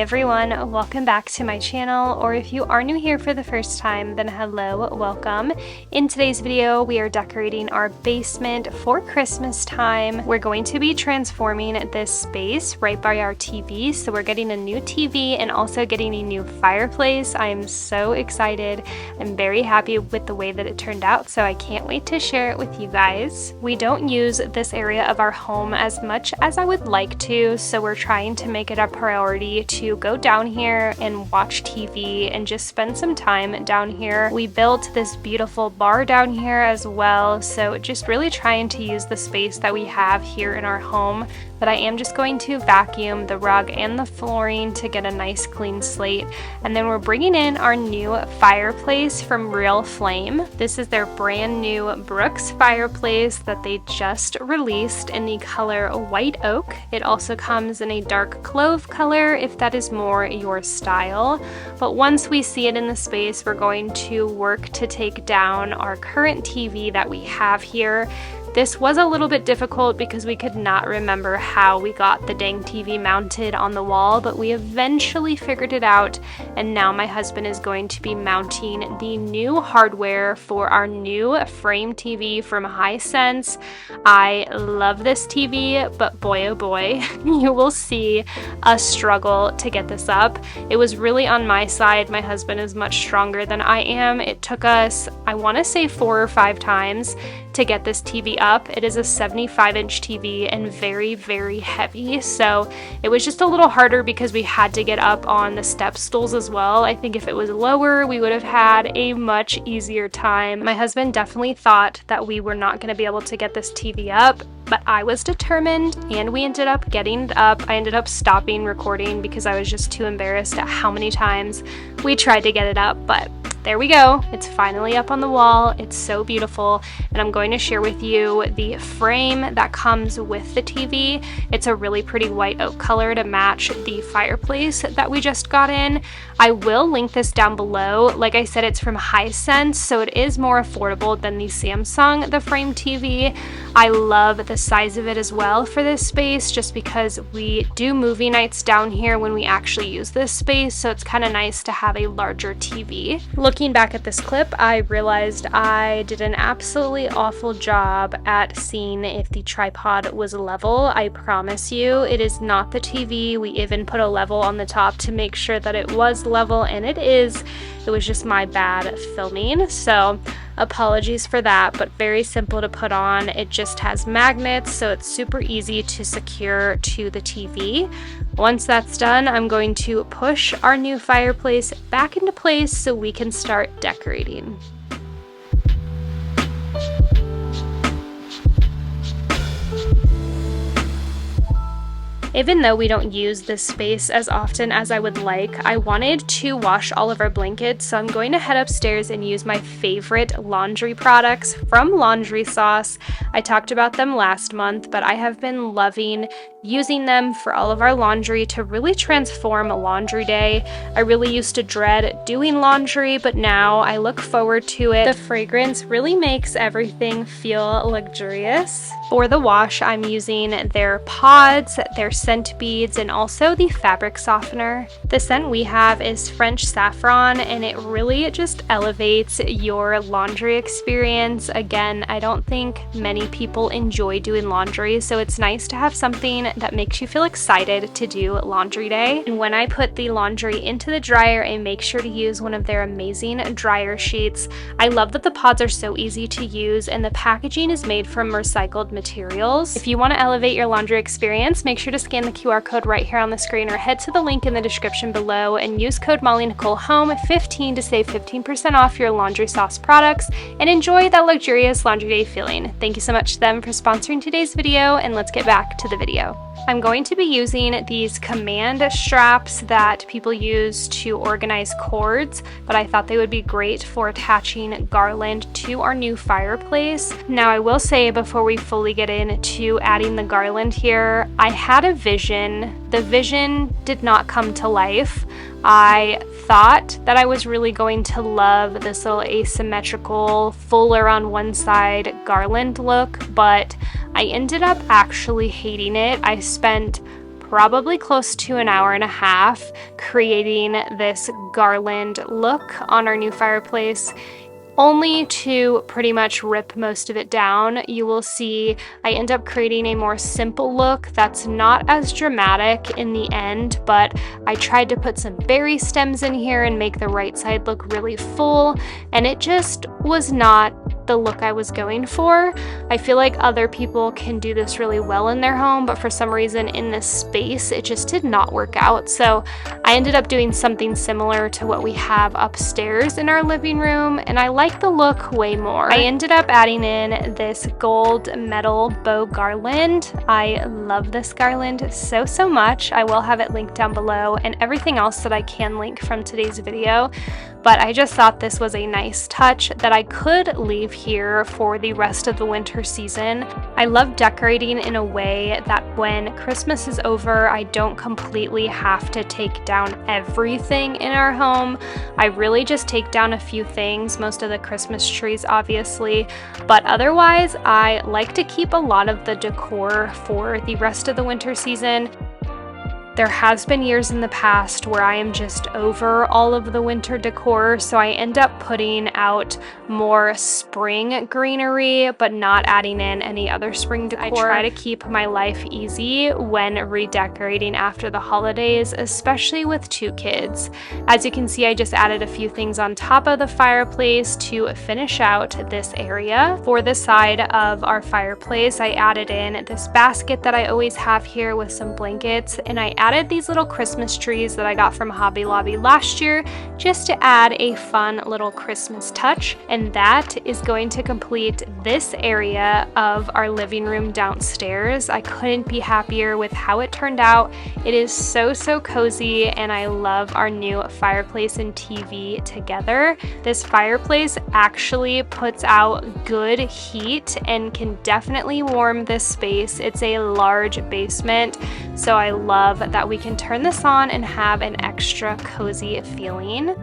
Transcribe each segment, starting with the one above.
Hey everyone, welcome back to my channel, or if you are new here for the first time, then hello, welcome. In today's video, we are decorating our basement for Christmas time. We're going to be transforming this space right by our TV, so we're getting a new TV and also getting a new fireplace. I am so excited. I'm very happy with the way that it turned out, so I can't wait to share it with you guys. We don't use this area of our home as much as I would like to, so we're trying to make it a priority to go down here and watch TV and just spend some time down here. We built this beautiful bar down here as well, so just really trying to use the space that we have here in our home. But I am just going to vacuum the rug and the flooring to get a nice clean slate. And then we're bringing in our new fireplace from Real Flame. This is their brand new Brooks fireplace that they just released in the color white oak. It also comes in a dark clove color if that is more your style. But once we see it in the space, we're going to work to take down our current TV that we have here. This was a little bit difficult because we could not remember how we got the dang TV mounted on the wall, but we eventually figured it out, and now my husband is going to be mounting the new hardware for our new frame TV from Hisense. I love this TV, but boy oh boy, you will see a struggle to get this up. It was really on my side. My husband is much stronger than I am. It took us, I want to say 4 or 5 times to get this TV up. It is a 75-inch TV and very, very heavy, so it was just a little harder because we had to get up on the step stools as well. I think if it was lower, we would have had a much easier time. My husband definitely thought that we were not going to be able to get this TV up, but I was determined, and we ended up getting it up. I ended up stopping recording because I was just too embarrassed at how many times we tried to get it up, but there we go. It's finally up on the wall. It's so beautiful, and I'm going to share with you the frame that comes with the TV. It's a really pretty white oak color to match the fireplace that we just got in. I will link this down below. Like I said, it's from Hisense, so it is more affordable than the Samsung, the frame TV. I love the size of it as well for this space, just because we do movie nights down here when we actually use this space, so it's kind of nice to have a larger TV. Looking back at this clip, I realized I did an absolutely awful job at seeing if the tripod was level. I promise you, it is not the TV. We even put a level on the top to make sure that it was level, and it is. It was just my bad filming, so apologies for that, but very simple to put on. It just has magnets, so it's super easy to secure to the TV. Once that's done, I'm going to push our new fireplace back into place so we can start decorating. Even though we don't use this space as often as I would like, I wanted to wash all of our blankets, so I'm going to head upstairs and use my favorite laundry products from Laundry Sauce. I talked about them last month, but I have been loving using them for all of our laundry to really transform laundry day. I really used to dread doing laundry, but now I look forward to it. The fragrance really makes everything feel luxurious. For the wash, I'm using their pods, their scent beads, and also the fabric softener. The scent we have is French saffron, and it really just elevates your laundry experience. Again, I don't think many people enjoy doing laundry, so it's nice to have something that makes you feel excited to do laundry day. And when I put the laundry into the dryer, I make sure to use one of their amazing dryer sheets. I love that the pods are so easy to use, and the packaging is made from recycled materials. If you want to elevate your laundry experience, make sure to scan the QR code right here on the screen or head to the link in the description below and use code MollyNicoleHome15 to save 15% off your Laundry Sauce products and enjoy that luxurious laundry day feeling. Thank you so much to them for sponsoring today's video, and let's get back to the video. I'm going to be using these command straps that people use to organize cords, but I thought they would be great for attaching garland to our new fireplace. Now, I will say before we fully get into adding the garland here, I had a vision. The vision did not come to life. I thought that I was really going to love this little asymmetrical, fuller on one side garland look, but I ended up actually hating it. I spent probably close to an hour and a half creating this garland look on our new fireplace, only to pretty much rip most of it down. You will see I end up creating a more simple look that's not as dramatic in the end, but I tried to put some berry stems in here and make the right side look really full, and it just was not the look I was going for. I feel like other people can do this really well in their home, but for some reason in this space it just did not work out. So I ended up doing something similar to what we have upstairs in our living room, and I like the look way more. I ended up adding in this gold metal bow garland. I love this garland so much. I will have it linked down below and everything else that I can link from today's video. But I just thought this was a nice touch that I could leave here for the rest of the winter season. I love decorating in a way that when Christmas is over, I don't completely have to take down everything in our home. I really just take down a few things, most of the Christmas trees obviously, but otherwise I like to keep a lot of the decor for the rest of the winter season. There has been years in the past where I am just over all of the winter decor, so I end up putting out more spring greenery, but not adding in any other spring decor. I try to keep my life easy when redecorating after the holidays, especially with 2 kids. As you can see, I just added a few things on top of the fireplace to finish out this area. For the side of our fireplace, I added in this basket that I always have here with some blankets, and I added these little Christmas trees that I got from Hobby Lobby last year just to add a fun little Christmas touch, and that is going to complete this area of our living room downstairs. I couldn't be happier with how it turned out. It is so cozy, and I love our new fireplace and TV together. This fireplace actually puts out good heat and can definitely warm this space. It's a large basement, so I love that we can turn this on and have an extra cozy feeling.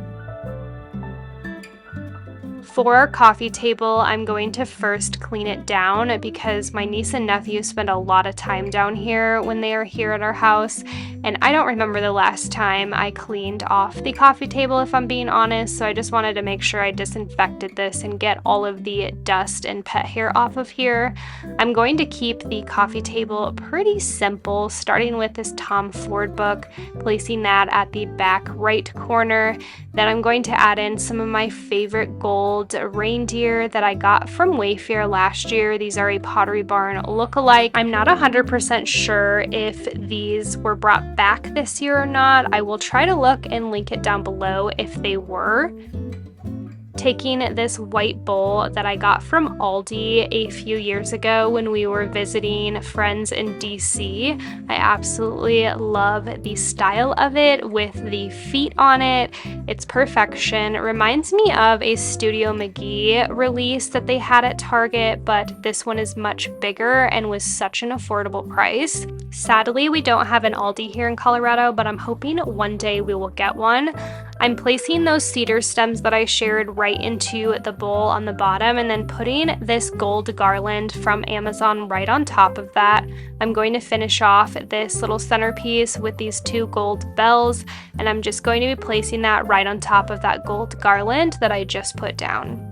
For our coffee table, I'm going to first clean it down because my niece and nephew spend a lot of time down here when they are here at our house, and I don't remember the last time I cleaned off the coffee table, if I'm being honest, so I just wanted to make sure I disinfected this and get all of the dust and pet hair off of here. I'm going to keep the coffee table pretty simple, starting with this Tom Ford book, placing that at the back right corner. Then I'm going to add in some of my favorite gold reindeer that I got from Wayfair last year. These are a Pottery Barn look-alike. I'm not 100% sure if these were brought back this year or not. I will try to look and link it down below if they were. Taking this white bowl that I got from Aldi a few years ago when we were visiting friends in DC. I absolutely love the style of it with the feet on it. It's perfection. It reminds me of a Studio McGee release that they had at Target, but this one is much bigger and was such an affordable price. Sadly, we don't have an Aldi here in Colorado, but I'm hoping one day we will get one. I'm placing those cedar stems that I shared right into the bowl on the bottom, and then putting this gold garland from Amazon right on top of that. I'm going to finish off this little centerpiece with these 2 gold bells, and I'm just going to be placing that right on top of that gold garland that I just put down.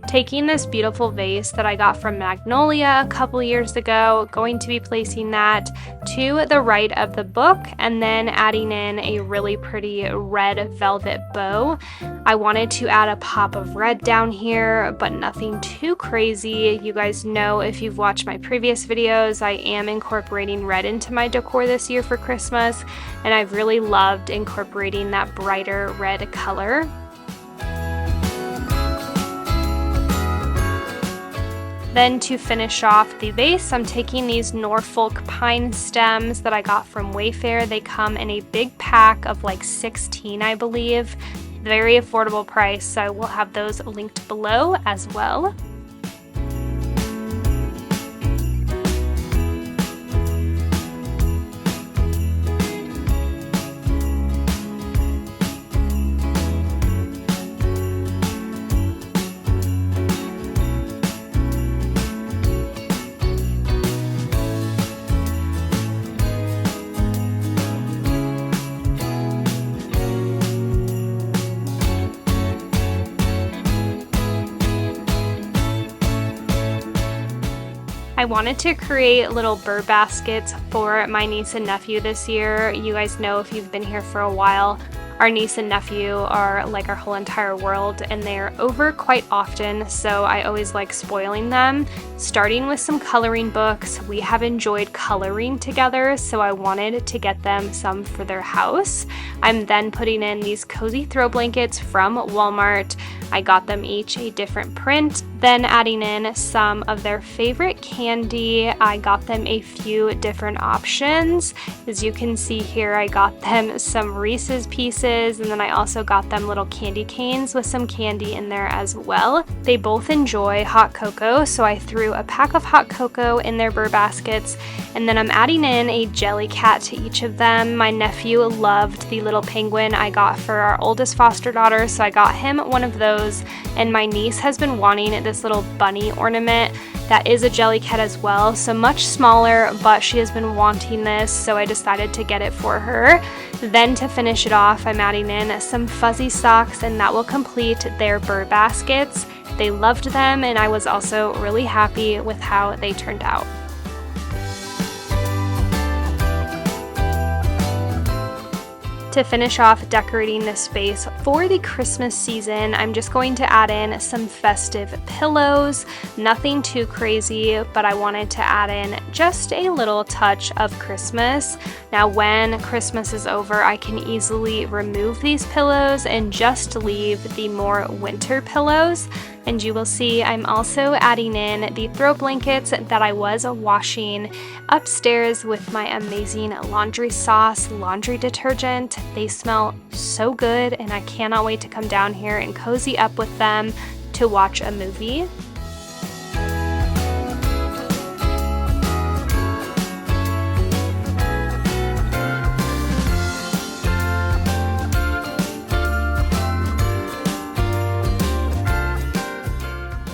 Taking this beautiful vase that I got from Magnolia a couple years ago, going to be placing that to the right of the book, and then adding in a really pretty red velvet bow. I wanted to add a pop of red down here, but nothing too crazy. You guys know, if you've watched my previous videos, I am incorporating red into my decor this year for Christmas, and I've really loved incorporating that brighter red color. Then to finish off the vase, I'm taking these Norfolk pine stems that I got from Wayfair. They come in a big pack of like 16, I believe. very affordable price, so I will have those linked below as well. I wanted to create little bird baskets for my niece and nephew this year. You guys know, if you've been here for a while, our niece and nephew are like our whole entire world, and they're over quite often, so I always like spoiling them. Starting with some coloring books, we have enjoyed coloring together, so I wanted to get them some for their house. I'm then putting in these cozy throw blankets from Walmart. I got them each a different print, then adding in some of their favorite candy. I got them a few different options. As you can see here, I got them some Reese's Pieces, and then I also got them little candy canes with some candy in there as well. They both enjoy hot cocoa, so I threw a pack of hot cocoa in their burr baskets, and then I'm adding in a jelly cat to each of them. My nephew loved the little penguin I got for our oldest foster daughter, so I got him one of those, and my niece has been wanting this little bunny ornament that is a jelly cat as well, so much smaller, but she has been wanting this, so I decided to get it for her. Then to finish it off, I'm adding in some fuzzy socks, and that will complete their burr baskets. They loved them, and I was also really happy with how they turned out. To finish off decorating this space for the Christmas season, I'm just going to add in some festive pillows. Nothing too crazy, but I wanted to add in just a little touch of Christmas. Now, when Christmas is over, I can easily remove these pillows and just leave the more winter pillows. And you will see I'm also adding in the throw blankets that I was washing upstairs with my amazing laundry sauce, laundry detergent. They smell so good, and I cannot wait to come down here and cozy up with them to watch a movie.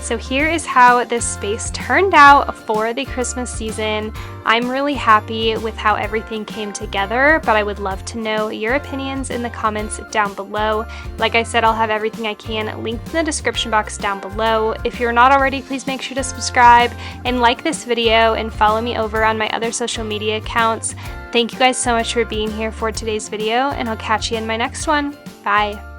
So here is how this space turned out for the Christmas season. I'm really happy with how everything came together, but I would love to know your opinions in the comments down below. Like I said, I'll have everything I can linked in the description box down below. If you're not already, please make sure to subscribe and like this video and follow me over on my other social media accounts. Thank you guys so much for being here for today's video, and I'll catch you in my next one. Bye!